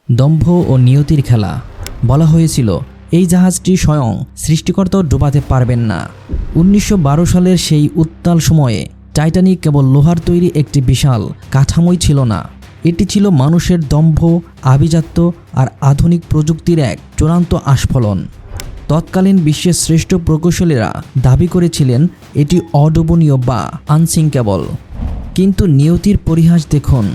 দম্ভ ও নিয়তির খেলা। বলা হয়েছিল এই জাহাজটি স্বয়ং সৃষ্টিকর্তাও ডোবাতে পারবেন না। 1912 সালের সেই উত্তাল সময়ে টাইটানিক কেবল লোহার তৈরি একটি বিশাল কাঠামোই ছিল না, এটি ছিল মানুষের দম্ভ, আভিজাত্য আর আধুনিক প্রযুক্তির এক চূড়ান্ত আস্ফলন। তৎকালীন বিশ্বের শ্রেষ্ঠ প্রকৌশলীরা দাবি করেছিলেন এটি অডুবনীয় বা আনসিঙ্কেবল। কিন্তু নিয়তির পরিহাস দেখুন,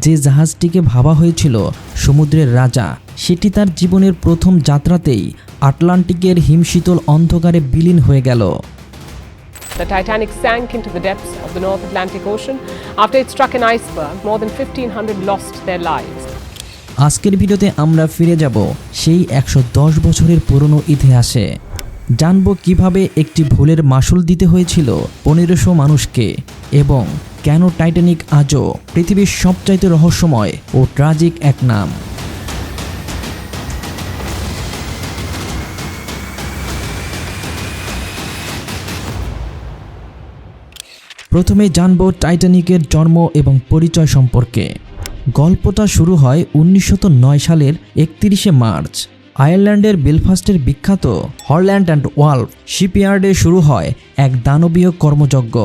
যে জাহাজটিকে ভাবা হয়েছিল সমুদ্রের রাজা, সেটি তার জীবনের প্রথম যাত্রাতেই আটলান্টিকের হিমশীতল অন্ধকারে বিলীন হয়ে গেল। The Titanic sank into the depths of the North Atlantic Ocean after it struck an iceberg. More than 1,500 lost their lives. আজকের ভিডিওতে আমরা ফিরে যাব সেই 110 বছরের পুরনো ইতিহাসে। জানব কিভাবে একটি ভুলের মাসুল দিতে হয়েছিল 1500 মানুষকে এবং কেন টাইটানিক আজও পৃথিবীর সবচাইতে রহস্যময় ও ট্র্যাজিক এক নাম। প্রথমে জানব টাইটানিকের জন্ম এবং পরিচয় সম্পর্কে। গল্পটা শুরু হয় 1909 সালের 31শে মার্চ। আয়ারল্যান্ডের বেলফাস্টের বিখ্যাত হল্যান্ড অ্যান্ড ওয়ালফ শিপইয়ার্ডে শুরু হয় এক দানবীয় কর্মযজ্ঞ।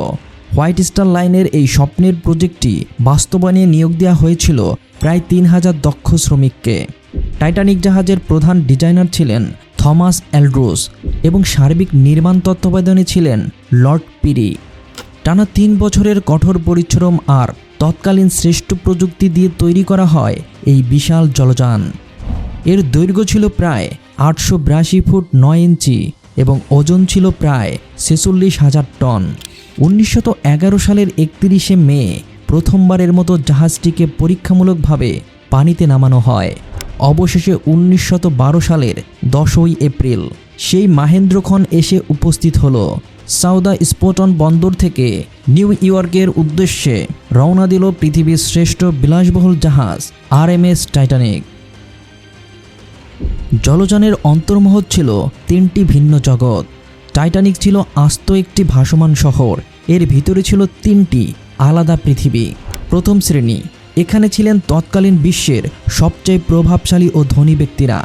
হোয়াইট স্টার লাইনের এই স্বপ্নের প্রজেক্টটি বাস্তবায়নে নিয়োগ দেওয়া হয়েছিল প্রায় 3000 দক্ষ শ্রমিককে। টাইটানিক জাহাজের প্রধান ডিজাইনার ছিলেন থমাস এলড্রুস এবং সার্বিক নির্মাণ তত্ত্বাবধানে ছিলেন লর্ড পিরি। টানা 3 বছরের কঠোর পরিশ্রম আর তৎকালীন শ্রেষ্ঠ প্রযুক্তি দিয়ে তৈরি করা হয় এই বিশাল জলযান। এর দৈর্ঘ্য ছিল প্রায় 882 ফুট 9 ইঞ্চি এবং ওজন ছিল প্রায় 46,000 টন। 1911 সালের 31শে মে প্রথমবারের মতো জাহাজটিকে পরীক্ষামূলকভাবে পানিতে নামানো হয়। অবশেষে 1912 সালের 10ই এপ্রিল সেই মাহেন্দ্রক্ষণ এসে উপস্থিত হলো। সাউদা স্পোটন বন্দর থেকে নিউ ইয়র্কের উদ্দেশ্যে রওনা দিল পৃথিবীর শ্রেষ্ঠ বিলাসবহুল জাহাজ আরএমএস টাইটানিক। জলযানের অন্তর্মহল ছিল 3টি ভিন্ন জগৎ। টাইটানিক ছিল আস্ত একটি ভাসমান শহর, এর ভিতরে ছিল 3টি আলাদা পৃথিবী। প্রথম শ্রেণী, এখানে ছিলেন তৎকালীন বিশ্বের সবচেয়ে প্রভাবশালী ও ধনী ব্যক্তিরা,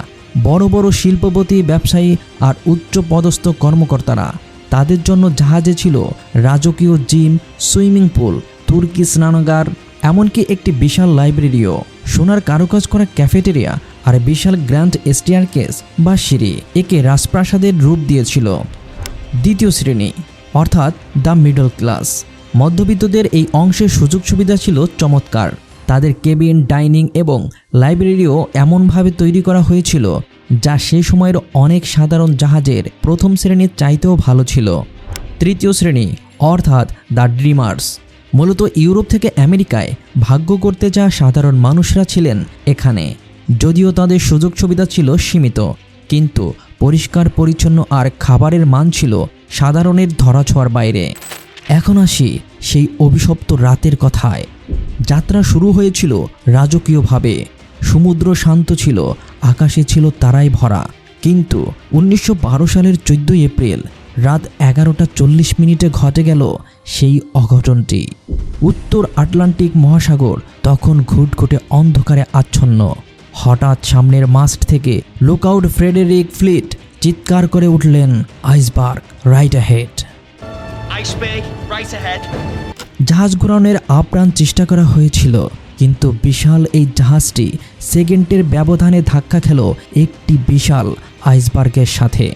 বড় বড় শিল্পপতি, ব্যবসায়ী আর উচ্চপদস্থ কর্মকর্তারা। তাদের জন্য জাহাজে ছিল রাজকীয় জিম, সুইমিং পুল, তুর্কি স্নানাগার, এমনকি একটি বিশাল লাইব্রেরিও, সোনার কারুকাজ করা ক্যাফেটেরিয়া আর বিশাল গ্র্যান্ড স্টেয়ারকেস বা সিঁড়ি একে রাজপ্রাসাদের রূপ দিয়েছিল। দ্বিতীয় শ্রেণী অর্থাৎ দ্য মিডল ক্লাস, মধ্যবিত্তদের এই অংশের সুযোগ সুবিধা ছিল চমৎকার। তাদের কেবিন, ডাইনিং এবং লাইব্রেরিও এমনভাবে তৈরি করা হয়েছিল যা সেই সময়ের অনেক সাধারণ জাহাজের প্রথম শ্রেণীর চাইতেও ভালো ছিল। তৃতীয় শ্রেণী অর্থাৎ দ্য ড্রিমার্স, মূলত ইউরোপ থেকে আমেরিকায় ভাগ্য করতে যাওয়া সাধারণ মানুষরা ছিলেন এখানে। যদিও তাদের সুযোগ সুবিধা ছিল সীমিত, কিন্তু পরিষ্কার পরিচ্ছন্ন আর খাবারের মান ছিল সাধারণের ধরাছোঁয়ার বাইরে। এখন আসি সেই অভিশপ্ত রাতের কথায়। যাত্রা শুরু হয়েছিল রাজকীয়ভাবে। সমুদ্র শান্ত ছিল, আকাশে ছিল তারায় ভরা। কিন্তু 1912 সালের 14 এপ্রিল রাত 11:40 ঘটে গেল সেই অঘটনটি। উত্তর আটলান্টিক মহাসাগর তখন ঘুটঘুটে অন্ধকারে আচ্ছন্ন। হঠাৎ সামনের মাস্ট থেকে লুকআউট ফ্রেডেরিক ফ্লিট চিৎকার করে উঠলেন, আইসবার্গ রাইট অ্যাহেড। জাহাজ ঘোরানোর আপ্রাণ চেষ্টা করা হয়েছিল, কিন্তু বিশাল এই জাহাজটি সেকেন্ডের ব্যবধানে ধাক্কা খেল একটি বিশাল আইসবার্গের সাথে।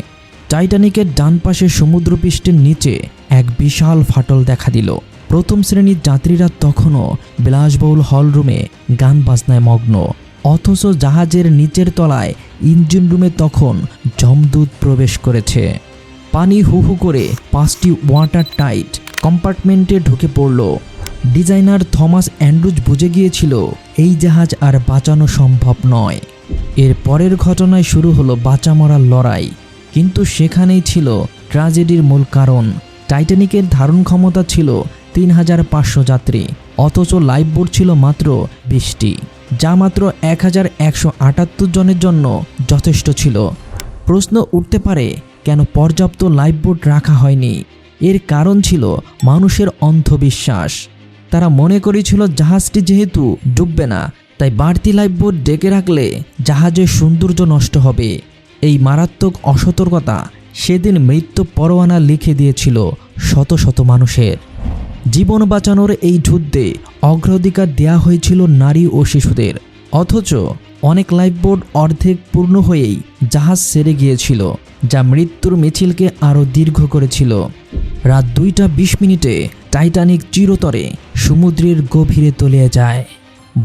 টাইটানিকের ডান পাশে সমুদ্রপৃষ্ঠের নিচে এক বিশাল ফাটল দেখা দিল। প্রথম শ্রেণীর যাত্রীরা তখনও বিলাসবহুল হলরুমে গান বাজনায় মগ্ন, অথচ জাহাজের নিচের তলায় ইঞ্জিন রুমে তখন যমদূত প্রবেশ করেছে। পানি হু হু করে 5টি ওয়াটার টাইট কম্পার্টমেন্টে ঢুকে পড়ল। ডিজাইনার থমাস অ্যান্ড্রুজ বুঝে গিয়েছিল এই জাহাজ আর বাঁচানো সম্ভব নয়। এর পরের ঘটনায় শুরু হলো বাঁচা মরার লড়াই। কিন্তু সেখানেই ছিল ট্র্যাজেডির মূল কারণ। টাইটানিকের ধারণ ক্ষমতা ছিল 3500 যাত্রী, অথচ লাইফবোট ছিল মাত্র 20টি, যা মাত্র 1178 জনের জন্য যথেষ্ট ছিল। প্রশ্ন উঠতে পারে, কেন পর্যাপ্ত লাইফবোট রাখা হয়নি? এর কারণ ছিল মানুষের অন্ধবিশ্বাস। তারা মনে করেছিল জাহাজটি যেহেতু ডুববে না, তাই বাড়তি লাইফবোট ডেকে রাখলে জাহাজের সৌন্দর্য নষ্ট হবে। এই মারাত্মক অসতর্কতা সেদিন মৃত্যু পরোয়ানা লিখে দিয়েছিল শত শত মানুষের। জীবন বাঁচানোর এই যুদ্ধে অগ্রাধিকার দেয়া হয়েছিল নারী ও শিশুদের। অথচ অনেক লাইফবোট অর্ধেক পূর্ণ হয়েই জাহাজ ছেড়ে গিয়েছিল, যা মৃত্যুর মিছিলকে আরও দীর্ঘ করেছিল। রাত 2:20 টাইটানিক চিরতরে সমুদ্রের গভীরে তলিয়ে যায়।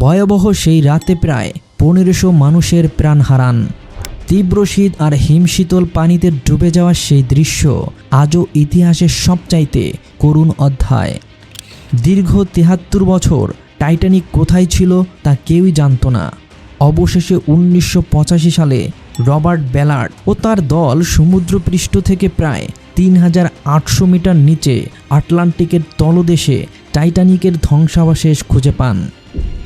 ভয়াবহ সেই রাতে প্রায় 1500 মানুষের প্রাণ হারান। তীব্র শীত আর হিমশীতল পানিতে ডুবে যাওয়া সেই দৃশ্য আজও ইতিহাসের সবচাইতে করুণ অধ্যায়। দীর্ঘ 73 বছর টাইটানিক কোথায় ছিল তা কেউই জানত না। অবশেষে 1985 সালে রবার্ট বেলার্ড ও তার দল সমুদ্রপৃষ্ঠ থেকে প্রায় 3800 মিটার নিচে আটলান্টিকের তলদেশে টাইটানিকের ধ্বংসাবশেষ খুঁজে পান।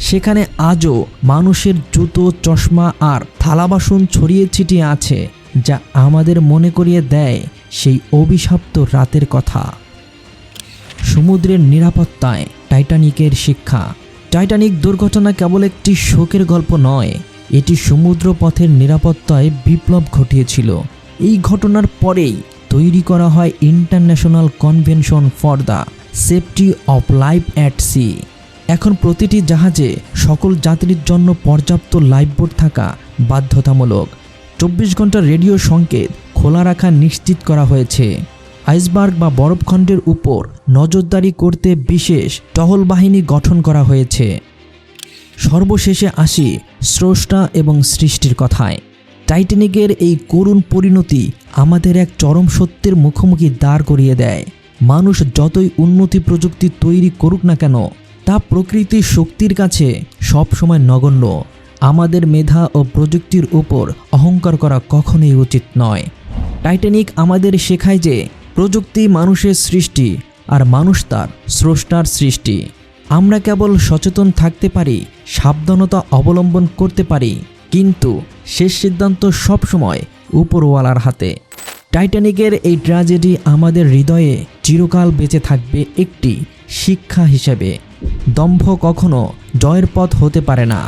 সেখানে আজও মানুষের জুতো, চশমা আর থালাবাসন ছড়িয়ে ছিটিয়ে আছে, যা আমাদের মনে করিয়ে দেয় সেই অভিশপ্ত রাতের কথা। সমুদ্রের নিরাপত্তায় টাইটানিকের শিক্ষা। টাইটানিক দুর্ঘটনা কেবল একটি শোকের গল্প নয়, এটি সমুদ্র পথের নিরাপত্তায় বিপ্লব ঘটিয়েছিল। এই ঘটনার পরেই তৈরি করা হয় international convention for the safety of life at sea. এখন প্রতিটি জাহাজে সকল যাত্রীর জন্য পর্যাপ্ত লাইফবোট থাকা বাধ্যতামূলক। 24 ঘন্টা রেডিও সংকেত খোলা রাখা নিশ্চিত করা হয়েছে। আইসবার্গ বা বরফখণ্ডের উপর নজরদারি করতে বিশেষ টহল বাহিনী গঠন করা হয়েছে। সর্বশেষে আসি স্রষ্টা এবং সৃষ্টির কথায়। টাইটানিকের এই করুণ পরিণতি আমাদের এক চরম সত্যের মুখোমুখি দাঁড় করিয়ে দেয়। মানুষ যতই উন্নতি প্রযুক্তি তৈরি করুক না কেন, তা প্রকৃতির শক্তির কাছে সবসময় নগণ্য। আমাদের মেধা ও প্রযুক্তির উপর অহংকার করা কখনোই উচিত নয়। টাইটানিক আমাদের শেখায় যে প্রযুক্তি মানুষের সৃষ্টি আর মানুষ তার স্রষ্টার সৃষ্টি। আমরা কেবল সচেতন থাকতে পারি, সাবধানতা অবলম্বন করতে পারি, কিন্তু শেষ সিদ্ধান্ত সবসময় উপরওয়ালার হাতে। টাইটানিকের এই ট্র্যাজেডি আমাদের হৃদয়ে চিরকাল বেঁচে থাকবে একটি শিক্ষা হিসেবে। দম্ভ কখনো জয়ের পথ হতে পারে না।